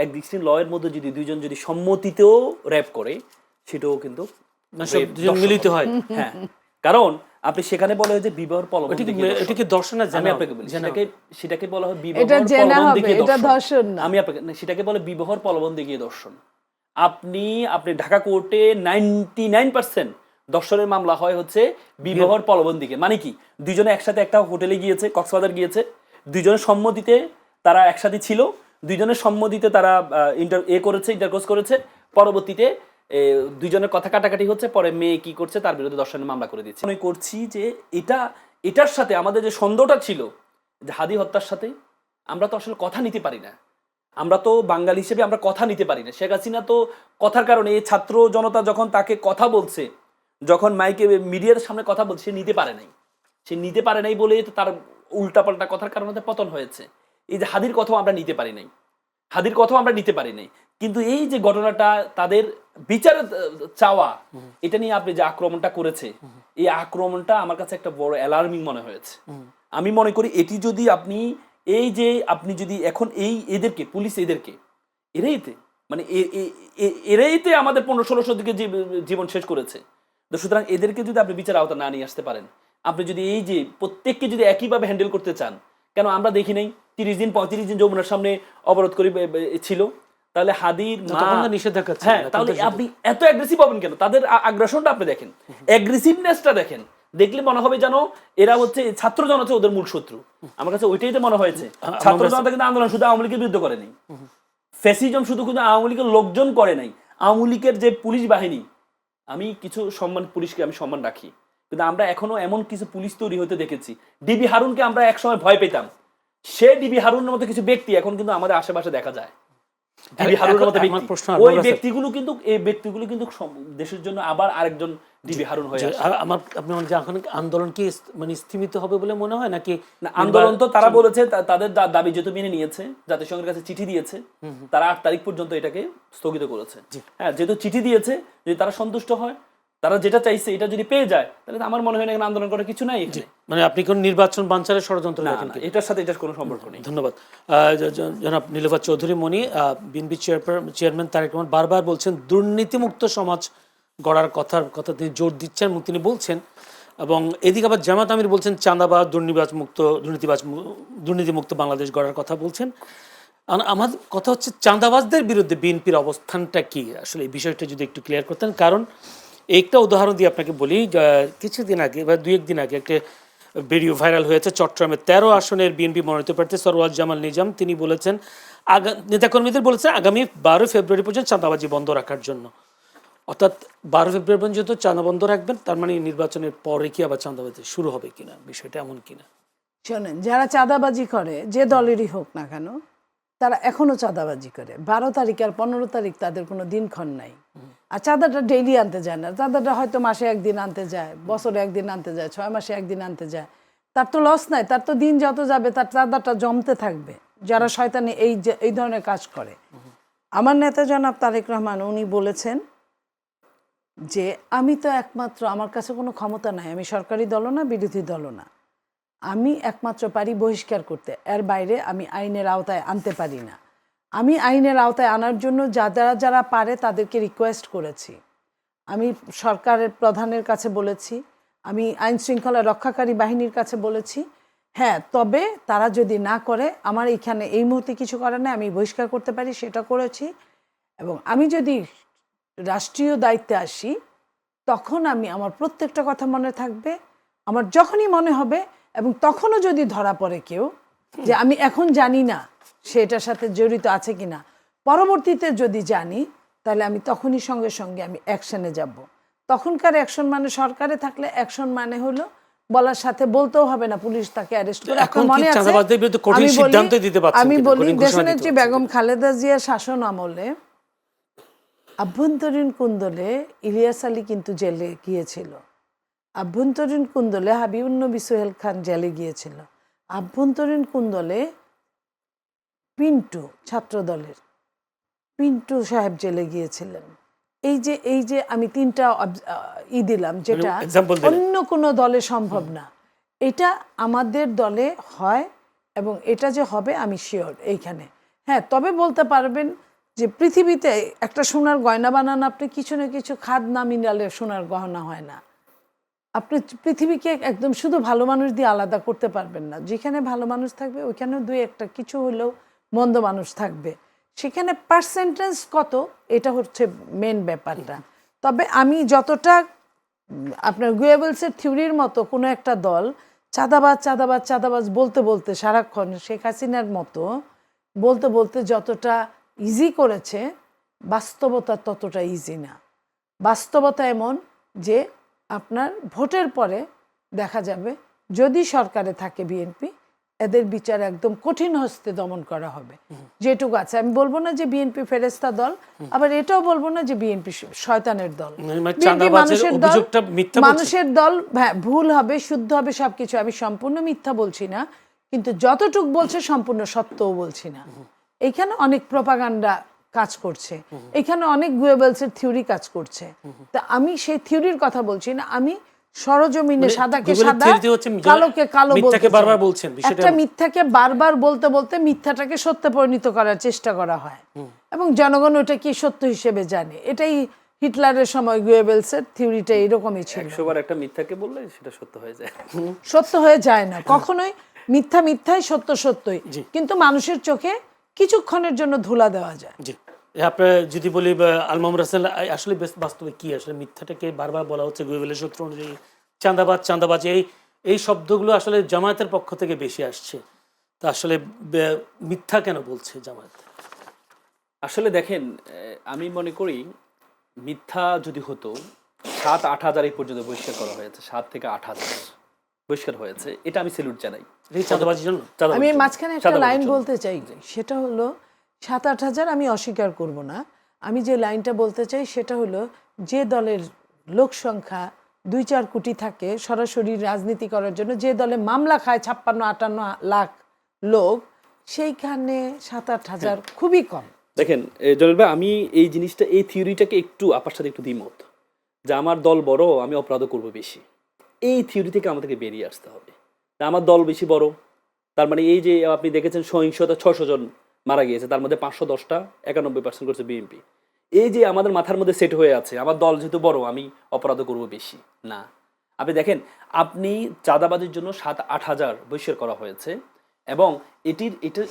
Existing ল এর মধ্যে যদি দুইজন যদি সম্মতিতেও র্যাপ করে সেটাও কিন্তু মিলিত হয়। হ্যাঁ, কারণ আপনি সেখানে বলা হয় যে বিবাহ প্রলোভন দেখিয়ে এটা কি দর্শন না? আমি আপনাকে বলি সেটাকে বলা হয় বিবাহ এটা জেনা প্রলোভন হবে, দেখিয়ে এটা দর্শন। ধর্ষণ না। আমি আপনাকে সেটাকে বলে বিবাহ প্রলোভন দেখিয়ে দর্শন। আপনি ঢাকা কোর্টে 99% দর্শনের মামলা হয় হচ্ছে বিবাহর প্রলোভন দিকে। মানে কি, দুইজনে একসাথে একটা হোটেলে গিয়েছে, কক্সবাজার গিয়েছে, দুইজনের সম্মতিতে তারা একসাথে ছিল, দুইজনের সম্মতিতে তারা ইন্টারকোর্স করেছে, পরবর্তীতে দুইজনের কথা কাটাকাটি হচ্ছে, পরে মেয়ে কি করছে তার বিরুদ্ধে দর্শনের মামলা করে দিচ্ছে। মনে করছি যে এটার সাথে আমাদের যে সন্দেহটা ছিল যে হাদি হত্যার সাথে, আমরা তো আসলে কথা নিতে পারি না। আমরা তো বাঙালি হিসেবে আমরা কথা নিতে পারি না। শেখ হাসিনা তো কথার কারণে এই ছাত্র জনতা যখন তাকে কথা বলছে, যখন মাইকে মিডিয়ার সামনে কথা বলছে, সে নিতে পারে নাই বলে তো তার উল্টাপাল্টা কথার কারণে পতন হয়েছে। এই যে হাদির কথাও আমরা নিতে পারি নাই, কিন্তু এই যে ঘটনাটা তাদের বিচার চাওয়া, এটা নিয়ে আপনি যে আক্রমণটা করেছে, এই আক্রমণটা আমার কাছে একটা বড় অ্যালার্মিং মনে হয়েছে। আমি মনে করি এটি যদি আপনি যদি এখন এদেরকে পুলিশ এরাইতে আমাদের 15-16 দিকে জীবন শেষ করেছে। তো সুতরাং এদেরকে যদি আপনি বিচার আওতা না নিয়ে আসতে পারেন, আপনি যদি এই যে প্রত্যেককে যদি একইভাবে হ্যান্ডেল করতে চান, কেন আমরা দেখি নাই 30 দিন 35 দিন যমুনার সামনে অবরোধ করে ছিল, তাহলে হাদির নিষেধাজ্ঞা, হ্যাঁ, তাহলে আপনি এত অ্যাগ্রেসিভ হবেন কেন? তাদের আগ্রাসনটা আপনি দেখেন, অ্যাগ্রেসিভনেসটা দেখেন, দেখলে মনে হবে যেন এরা হচ্ছে ছাত্র জনতা ওদের মূল শত্রু। আমার কাছে ওইটাই তো মনে হয়েছে। ছাত্র জনতা কিন্তু আন্দোলন শুধু আওয়ামী লীগের বিরুদ্ধে করে নাই, ফ্যাসিজম শুধু আওয়ামী লীগের লোকজন করে নাই, আওয়ামী লীগের যে পুলিশ বাহিনী, আমি কিছু পুলিশকে আমি সম্মান রাখি, কিন্তু আমরা এখনো এমন কিছু পুলিশ তৈরি হতে দেখেছি। ডিবি হারুনকে আমরা একসময় ভয় পেতাম, সে ডিবি হারুনের মতো কিছু ব্যক্তি এখন কিন্তু আমাদের আশেপাশে দেখা যায়। ডিবি হারুনের মতো ওই ব্যক্তিগুলো কিন্তু দেশের জন্য আবার আরেকজন ডিবি হারুন হয়ে আসে। আপনি এখন আন্দোলন কি মানে স্থিমিত হবে বলে মনে হয় নাকি? আন্দোলন তো তারা বলেছে তাদের দাবি যেহেতু মেনে নিয়েছে, জাতিসংঘের কাছে চিঠি দিয়েছে, তারা 8 তারিখ পর্যন্ত এটাকে স্থগিত করেছে। হ্যাঁ, যেহেতু চিঠি দিয়েছে, যদি তারা সন্তুষ্ট হয়, তারা যেটা চাইছে এটা যদি পেয়ে যায়, তাহলে আমার মনে হয় না আন্দোলন করার কিছু নাই। মানে আপনি কোন নির্বাচন বানচালের ষড়যন্ত্র দেখেন? এটার সাথে এটার কোনো সম্পর্ক নেই। ধন্যবাদ। জনাব নীলুফার চৌধুরী মনি, বিএনপি চেয়ারম্যান তারেক রহমান বারবার বলছেন দুর্নীতিমুক্ত সমাজ গড়ার কথা তিনি জোর দিচ্ছেন এবং তিনি বলছেন, এবং এদিকে আবার জামাত আমির বলছেন চাঁদাবাজ দুর্নীতিমুক্ত বাংলাদেশ গড়ার কথা বলছেন। আমার কথা হচ্ছে চাঁদাবাজদের বিরুদ্ধে বিএনপির অবস্থানটা কি আসলে, এই বিষয়টা যদি একটু ক্লিয়ার করতেন। কারণ একটা উদাহরণ দিয়ে আপনাকে বলি, কিছুদিন আগে বা 2-1 দিন আগে একটা ভিডিও ভাইরাল হয়েছে। চট্টগ্রামের 13 আসনের বিএনপি মনোনীত প্রার্থী সরওয়াজ জামাল নিজাম, তিনি বলেছেন নেতাকর্মীদের বলেছেন আগামী 12 ফেব্রুয়ারি পর্যন্ত চাঁদাবাজি বন্ধ রাখার জন্য। অর্থাৎ 12 ফেব্রুয়ারি পর্যন্ত চাঁদা বন্ধ রাখবেন, তার মানে নির্বাচনের পরে কি আবার চাঁদাবাজি শুরু হবে কিনা, বিষয়টা এমন কিনা? শোনেন, যারা চাঁদাবাজি করে যে দলেরই হোক না কেন, তারা এখনো চাঁদাবাজি করে। 12 তারিখ আর 15 তারিখ তাদের কোনো দিনক্ষণ নাই। আর চাঁদাটা ডেইলি আনতে যায় না, চাঁদাটা হয়তো মাসে একদিন আনতে যায়, বছরে একদিন আনতে যায়, 6 মাসে একদিন আনতে যায়। তার তো লস নাই, তার তো দিন যত যাবে তার চাঁদাটা জমতে থাকবে। যারা শয়তানি এই ধরনের কাজ করে, আমার নেতা জনাব তারেক রহমান উনি বলেছেন যে আমি তো একমাত্র, আমার কাছে কোনো ক্ষমতা নাই, আমি সরকারি দলও না বিরোধী দলও না, আমি একমাত্র পারি বহিষ্কার করতে, এর বাইরে আমি আইনের আওতায় আনতে পারি না। আমি আইনের আওতায় আনার জন্য যারা পারে তাদেরকে রিকোয়েস্ট করেছি, আমি সরকারের প্রধানের কাছে বলেছি, আমি আইন শৃঙ্খলা রক্ষাকারী বাহিনীর কাছে বলেছি। হ্যাঁ, তবে তারা যদি না করে, আমার এইখানে এই মুহূর্তে কিছু করে না, আমি বহিষ্কার করতে পারি, সেটা করেছি। এবং আমি যদি রাষ্ট্রীয় দায়িত্বে আসি, তখন আমার প্রত্যেকটা কথা মনে থাকবে, আমার যখনই মনে হবে, এবং তখনও যদি ধরা পড়ে কেউ যে আমি এখন জানি না সে এটার সাথে জড়িত আছে কিনা, পরবর্তীতে যদি জানি, তাহলে আমি তখনই সঙ্গে সঙ্গে আমি অ্যাকশনে যাব। তখনকার অ্যাকশন মানে সরকারে থাকলে অ্যাকশন মানে হলো বলার সাথে বলতেও হবে না পুলিশ তাকে অ্যারেস্ট করে। এখন মনে আছে আমি বলি দেশনেত্রী বেগম খালেদা জিয়ার শাসন আমলে আভ্যন্তরীণ কুন্দলে ইলিয়াস আলী কিন্তু জেলে গিয়েছিল, আভ্যন্তরীণ কুন্দলে হাবিবুন্নবী সোহেল খান জেলে গিয়েছিল, আভ্যন্তরীণ কুন্দলে পিন্টু ছাত্র দলের পিন্টু সাহেব জেলে গিয়েছিলেন। এই যে আমি 3টা দিলাম, যেটা অন্য কোনো দলে সম্ভব না, এটা আমাদের দলে হয় এবং এটা যে হবে আমি শিওর এইখানে। হ্যাঁ, তবে বলতে পারবেন যে পৃথিবীতে একটা সোনার গয়না বানান আপনি কিছু না কিছু খাদ না মিনালে সোনার গহনা হয় না। আপনি পৃথিবীকে একদম শুধু ভালো মানুষ দিয়ে আলাদা করতে পারবেন না। যেখানে ভালো মানুষ থাকবে ওইখানে দুই একটা কিছু হলেও মন্দ মানুষ থাকবে, সেখানে পার্সেন্টেজ কত এটা হচ্ছে মেন ব্যাপারটা। তবে আমি যতটা আপনার গুয়েবলসের থিওরির মতো কোনো একটা দল চাঁদাবাজ চাঁদাবাজ চাঁদাবাজ বলতে বলতে সারাক্ষণ শেখ হাসিনার মতো বলতে বলতে যতটা ইজি করেছে, বাস্তবতা ততটা ইজি না। বাস্তবতা এমন যে আপনার ভোটের পরে দেখা যাবে যদি সরকারে থাকে বিএনপি, এদের বিচার একদম কঠিন হস্তে দমন করা হবে যেটুকু আছে। আমি বলবো না যে বিএনপি ফেরেস্তা দল, আবার এটাও বলবো না যে বিএনপি শয়তানের দল। BNP মানুষের দল, মানুষের দল। হ্যাঁ, ভুল হবে, শুদ্ধ হবে, সবকিছু। আমি সম্পূর্ণ মিথ্যা বলছি না, কিন্তু যতটুক বলছে সম্পূর্ণ সত্যও বলছি না। এইখানে অনেক প্রপাগান্ডা কাজ করছে, এখানে অনেক গুয়েবলসের থিওরি কাজ করছে। তা আমি সেই থিওরির কথা বলছি না, আমি সরজমিনে সাদাকে সাদা কালোকে কালো বলছেন। একটা মিথ্যাকে বারবার বলতে বলতে মিথ্যাটাকে সত্যে পরিণত করার চেষ্টা করা হয় এবং জনগণ ওটা কি সত্য হিসেবে জানে। এটাই হিটলারের সময় গুয়েবলসের থিওরিটা এরকমই ছিল। 100 বার একটা মিথ্যাকে বললে সেটা সত্য হয়ে যায়। সত্য হয়ে যায় না কখনোই, মিথ্যা মিথ্যাই, সত্য সত্যই, কিন্তু মানুষের চোখে কিছুক্ষণের জন্য ধুলা দেওয়া যায়। জি, আপনার যদি বলি আল মামুন রাসেল, আসলে বাস্তবে কি আসলে মিথ্যাটাকে বারবার বলা হচ্ছে গুয়েবলের সূত্র অনুযায়ী চাঁদাবাজ চাঁদাবাজ এই শব্দগুলো আসলে জামায়াতের পক্ষ থেকে বেশি আসছে। তা আসলে মিথ্যা কেন বলছে জামায়াত? আসলে দেখেন, আমি মনে করি মিথ্যা যদি হতো 7-8 হাজার এই পর্যন্ত বহিষ্কার করা হয়েছে, 7 থেকে 8 হাজার বহিষ্কার হয়েছে, এটা আমি স্যালুট জানাই। চাঁদাবাজির জন্য আমি মাঝখানে একটা লাইন বলতে চাই, সেটা হলো 7-8 হাজার আমি অস্বীকার করব না। আমি যে লাইনটা বলতে চাই সেটা হলো, যে দলের লোক সংখ্যা 2-4 কোটি থাকে সরাসরি রাজনীতি করার জন্য, যে দলে মামলা খায় 56-58 লাখ লোক, সেইখানে 7-8 হাজার খুবই কম। দেখেন জলিল ভাই, আমি এই জিনিসটা, এই থিওরিটাকে একটু আপনার সাথে একটু দ্বিমত, যে আমার দল বড় আমি অপরাধ করব বেশি। এই থিওরি থেকে আমাদেরকে বেরিয়ে আসতে হবে। আমার দল বেশি বড়, তার মানে এই যে আপনি দেখেছেন সহিংসতা 600 জন মারা গিয়েছে, তার মধ্যে 510টা 91% করছে বিএনপি। এই যে আমাদের মাথার মধ্যে সেট হয়ে আছে আমার দল যেহেতু বড় আমি অপরাধ করব বেশি, না। আপনি দেখেন, আপনি চাঁদাবাজির জন্য 7-8 হাজার বহিষ্কার করা হয়েছে এবং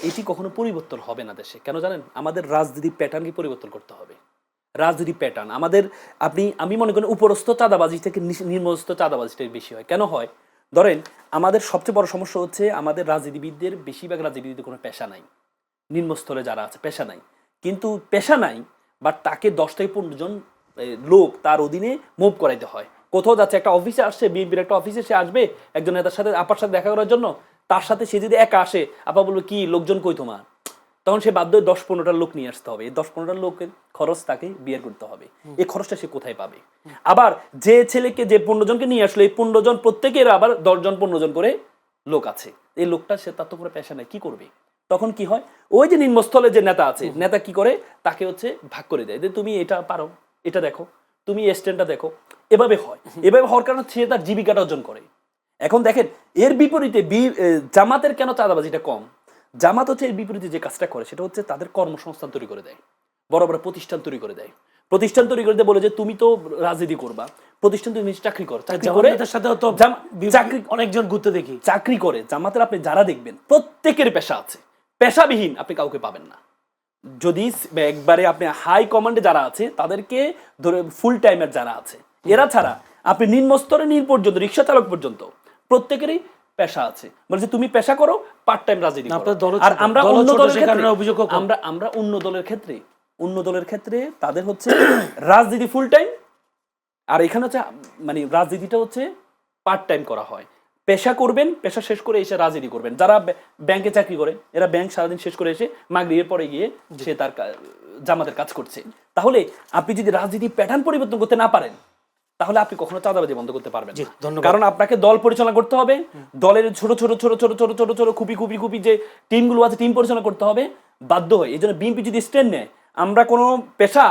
এটি কখনো পরিবর্তন হবে না দেশে। কেন জানেন? আমাদের রাজনীতি প্যাটার্নকে পরিবর্তন করতে হবে। রাজনীতি প্যাটার্ন আমাদের, আমি মনে করি উপরস্থ চাঁদাবাজি থেকে নিম্নস্থ চাঁদাবাজিটাই বেশি হয়। কেন হয়? ধরেন, আমাদের সবচেয়ে বড় সমস্যা হচ্ছে আমাদের রাজনীতিবিদদের, বেশিরভাগ রাজনীতিবিদদের কোনো পেশা নাই। নিম্নস্থলে যারা আছে পেশা নাই, কিন্তু পেশা নাই বাট তাকে 10 থেকে 15 জন লোক তার অধীনে মুভ করাইতে হয়। কোথাও যাচ্ছে, একটা অফিসে আসছে, বিএনপির একটা অফিসে সে আসবে একজন নেতার সাথে, আপার সাথে দেখা করার জন্য, তার সাথে সে যদি একা আসে, আপা বলবো কি লোকজন কই তোমার, তখন সে বাধ্য 10-15টা লোক নিয়ে আসতে হবে। এই 10-15টা লোকের খরচ তাকে বিয়ে করতে হবে। এই খরচটা সে কোথায় পাবে? আবার যে ছেলেকে, যে 15 জনকে নিয়ে আসলো, এই 15 জন প্রত্যেকের আবার 10 জন 15 জন করে লোক আছে। এই লোকটা, সে তার তো কোনো পেশা নাই, কি করবে? তখন কি হয়, ওই যে নিম্নস্থলে যে নেতা আছে, নেতা কি করে, তাকে হচ্ছে ভাগ করে দেয়, যে তুমি এটা পারো, এটা দেখো, তুমি স্ট্যান্ডটা দেখো। এভাবে হয়। এভাবে হওয়ার কারণে সে তার জীবিকাটা অর্জন করে। এখন দেখেন, এর বিপরীতে জামাতের কেন চাঁদাবাজিটা কম? জামাত হচ্ছে এর বিপরীতে যে কাজটা করে, সেটা হচ্ছে তাদের কর্মসংস্থান তৈরি করে দেয়, বড় বড় প্রতিষ্ঠান তৈরি করে দেয়। প্রতিষ্ঠান তৈরি করে দিয়ে বলে যে তুমি তো রাজনীতি করবা, প্রতিষ্ঠান তুমি চাকরি করো, চাকরি অনেকজন ঘুরতে দেখি চাকরি করে। জামাতের আপনি যারা দেখবেন প্রত্যেকের পেশা আছে, পেশাবিহীন আপনি কাউকে পাবেন না। যদি একবারে আপনি হাই কমান্ডে যারা আছে তাদেরকে ধরে, ফুল টাইমের যারা আছে, এরা ছাড়া আপনি নিম্নস্তরে পর্যন্ত, রিক্সা চালক পর্যন্ত প্রত্যেকেরই পেশা আছে। বলছে তুমি পেশা করো, পার্ট টাইম রাজনীতি করো। আর আমরা অন্য দলের ক্ষেত্রে, আমরা অন্য দলের ক্ষেত্রে তাদের হচ্ছে রাজনীতি ফুল টাইম, আর এখানে হচ্ছে মানে রাজনীতিটা হচ্ছে পার্ট টাইম করা হয়। পেশা করবেন, পেশা শেষ করে এসে রাজনীতি করবেন। যারা ব্যাংকে চাকরি করে, এরা ব্যাংক সারাদিন শেষ করে এসে মাগরিবের পরে গিয়ে সে তার জামাতের কাজ করছে। তাহলে আপনি যদি রাজনীতি প্যাটার্ন পরিবর্তন করতে না পারেন, তাহলে আপনি কখনো চাঁদাবাজি বন্ধ করতে পারবেন না। কারণ আপনাকে দল পরিচালনা করতে হবে, দলের ছোট ছোট ছোট ছোট ছোট ছোট ছোট খুপি যে টিমগুলো আছে, টিম পরিচালনা করতে হবে বাধ্য হয়। এই জন্য বিএনপি যদি স্ট্যান্ড নেয়, আমরা কোনো পেশা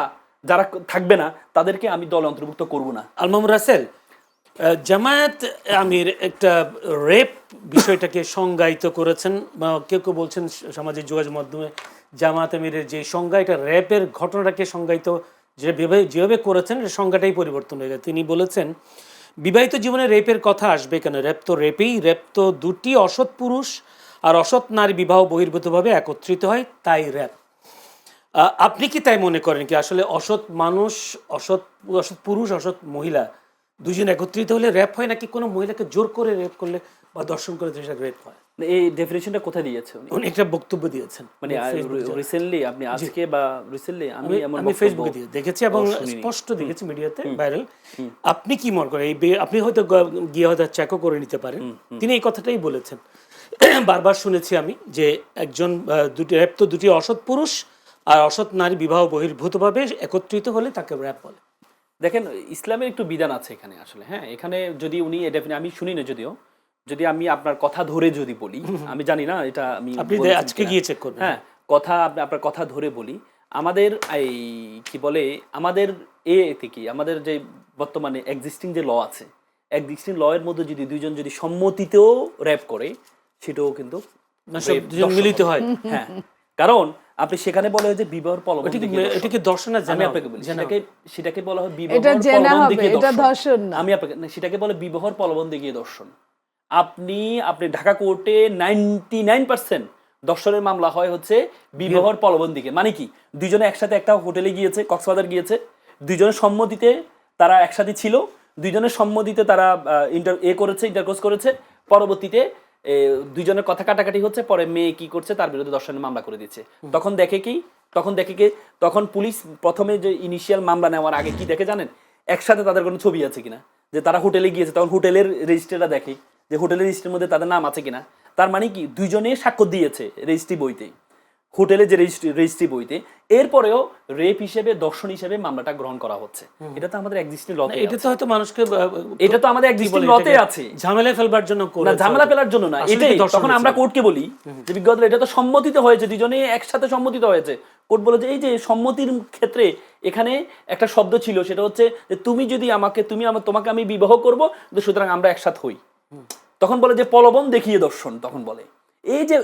যারা থাকবে না তাদেরকে আমি দলে অন্তর্ভুক্ত করব না। আল মামুন রাসেল, জামায়াত আমির একটা রেপ বিষয়টাকে সংজ্ঞায়িত করেছেন, বা কেউ কেউ বলছেন সামাজিক যোগাযোগ মাধ্যমে জামাত আমিরের যে সংজ্ঞা, এটা র্যাপের ঘটনাটাকে সংজ্ঞায়িত যেভাবে করেছেন সংজ্ঞাটাই পরিবর্তন হয়ে গেছে। তিনি বলেছেন বিবাহিত জীবনে রেপের কথা আসবে কেন, রেপ তো রেপেই, রেপ তো দুটি অসৎ পুরুষ আর অসৎ নারী বিবাহ বহির্ভূতভাবে একত্রিত হয়, তাই র্যাপ। আপনি কি তাই মনে করেন কি আসলে অসৎ মানুষ, অসৎ অসৎ পুরুষ, অসৎ মহিলা দুজন একত্রিত হলে র্যাপ হয়, নাকি কোনো মহিলাকে জোর করে রেপ করলে বা দর্শন করে সেটা রেপ হয়? এই ডেফিনেশনটা কোথায় দিয়েছে উনি? উনি একটা বক্তব্য দিয়েছেন মানে রিসেন্টলি আপনি আজকে বা রিসেন্টলি আমি এমন আমি ফেসবুকে দিয়ে দেখেছি এবং স্পষ্ট দেখেছি মিডিয়াতে ভাইরাল। আপনি কি মনে করেন আপনি হয়তো গিয়ে হয়তো চেকও করে নিতে পারেন, তিনি এই কথাটাই বলেছেন। বারবার শুনেছি আমি যে একজন দুটি র্যাপ তো দুটি অসৎ পুরুষ আর অসৎ নারী বিবাহ বহির্ভূতভাবে একত্রিত হলে তাকে র্যাপ বলে। দেখেন ইসলামের একটু বিধান আছে এখানে আসলে, হ্যাঁ এখানে যদি উনি আমি শুনি না, যদিও যদি আমি আপনার কথা ধরে যদি বলি, আমি জানি না এটা আমি আপনি আজকে গিয়ে চেক করবেন, হ্যাঁ কথা আপনার কথা ধরে বলি, আমাদের এই কি বলে আমাদের এতে কি আমাদের যে বর্তমানে এক্সিস্টিং যে ল আছে, এক্সিস্টিং ল এর মধ্যে যদি দুইজন যদি সম্মতিতেও র্যাপ করে সেটাও কিন্তু মিলিত হয়। হ্যাঁ, কারণ আপনি সেখানে বলা হয় যে বিবাহর প্রলোভন দেখিয়ে দর্শন। এটাকে দর্শনা আমি আপনাকে বলি সেটাকে বলা হয় এটা বিবাহর জেনা প্রলোভন হবে, দেখিয়ে এটা দর্শন। ধর্ষণ না। আমি আপনাকে সেটাকে বলে বিবাহর প্রলোভন দেখিয়ে দর্শন। আপনি ঢাকা কোর্টে 99% দর্শনের মামলা হয় হচ্ছে বিবাহর প্রলোভন দিকে। মানে কি, দুইজনে একসাথে একটা হোটেলে গিয়েছে, কক্সবাজার গিয়েছে, দুইজনের সম্মতিতে তারা একসাথে ছিল, দুইজনের সম্মতিতে তারা ইন্টারকোর্স করেছে, পরবর্তীতে দুইজনের কথা কাটাকাটি হচ্ছে, পরে মেয়ে কি করছে তার বিরুদ্ধে দর্শনের মামলা করে দিচ্ছে। তখন দেখে কি তখন পুলিশ প্রথমে যে ইনিশিয়াল মামলা নেওয়ার আগে কি দেখে জানেন, একসাথে তাদের কোনো ছবি আছে কিনা, যে তারা হোটেলে গিয়েছে তখন হোটেলের রেজিস্ট্রিটা দেখে যে হোটেলের রেজিস্ট্রির মধ্যে তাদের নাম আছে কিনা। তার মানে কি দুইজনে স্বাক্ষর দিয়েছে রেজিস্ট্রি বইতে, হোটেলে যে রেজিস্ট্রি বইতে। এরপরেও রেপ হিসেবে, দর্শন হিসেবে মামলাটা গ্রহণ করা হচ্ছে। এটা তো আমাদের এক্সিস্টিং লতে আছে। এটা তো হয়তো মানুষকে এটা তো আমাদের এক্সিস্টিং লতে আছে, ঝামেলা ফেলবার জন্য না, ঝামেলা ফেলার জন্য না। এটাই তখন আমরা কোর্টকে বলি যে বিজ্ঞত এটা তো সম্মতিতে হয়েছে, দুজনে একসাথে সম্মতিত হয়েছে। কোর্ট বলে যে এই যে সম্মতির ক্ষেত্রে এখানে একটা শব্দ ছিল, সেটা হচ্ছে যে তুমি যদি তোমাকে আমি বিবাহ করব, সুতরাং আমরা একসাথে হই। তখন বলে যে প্রলোভন দেখিয়ে দর্শন। তখন বলে এই যে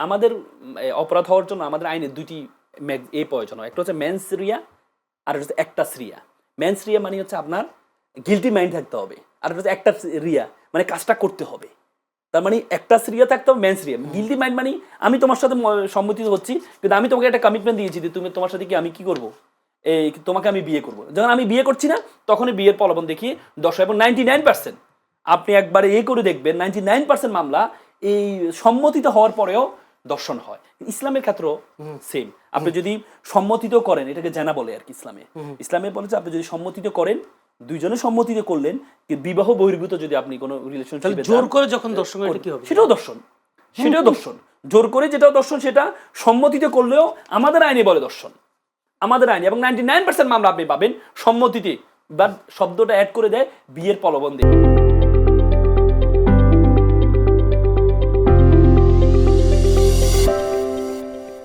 আমাদের অপরাধ হওয়ার জন্য আমাদের আইনে দুইটি প্রয়োজন হয়, একটা হচ্ছে মেন্স রিয়া আর হচ্ছে অ্যাক্টাস রিয়া। মেন্স রিয়া মানে হচ্ছে আপনার গিলটি মাইন্ড থাকতে হবে, আর হচ্ছে অ্যাক্টাস রিয়া মানে কাজটা করতে হবে। তার মানে অ্যাক্টাস রিয়া থাকতে হবে, মেন্স রিয়া। গিলটি মাইন্ড মানে আমি তোমার সাথে সম্মতি হচ্ছি, কিন্তু আমি তোমাকে একটা কমিটমেন্ট দিয়েছি যে তুমি তোমার সাথে কি আমি কি করবো, তোমাকে আমি বিয়ে করবো। যখন আমি বিয়ে করছি না তখনই বিয়ের প্রলোভন দেখিয়ে দর্শক। এবং 99% আপনি একবারে করে দেখবেন 99% মামলা এই সম্মতিত হওয়ার পরেও দর্শন হয়। ইসলামের ক্ষেত্রেও সেম। আপনি যদি সম্মতিত করেন, এটাকে জানা বলে আর কি ইসলামে বলে যে আপনি যদি সম্মতিত করেন, দুইজনে সম্মতিতে করলেন, বিবাহ বহির্ভূত যদি আপনি কোনো রিলেশনশিপে জোর করে যখন দর্শন হয় কি হবে, সেটাও দর্শন। জোর করে যেটাও দর্শন, সেটা সম্মতিতে করলেও আমাদের আইনে বলে দর্শন, আমাদের আইনে। এবং 99% মামলা আপনি পাবেন সম্মতিতে, বা শব্দটা অ্যাড করে দেয় বিয়ের প্রলোভন দিয়ে।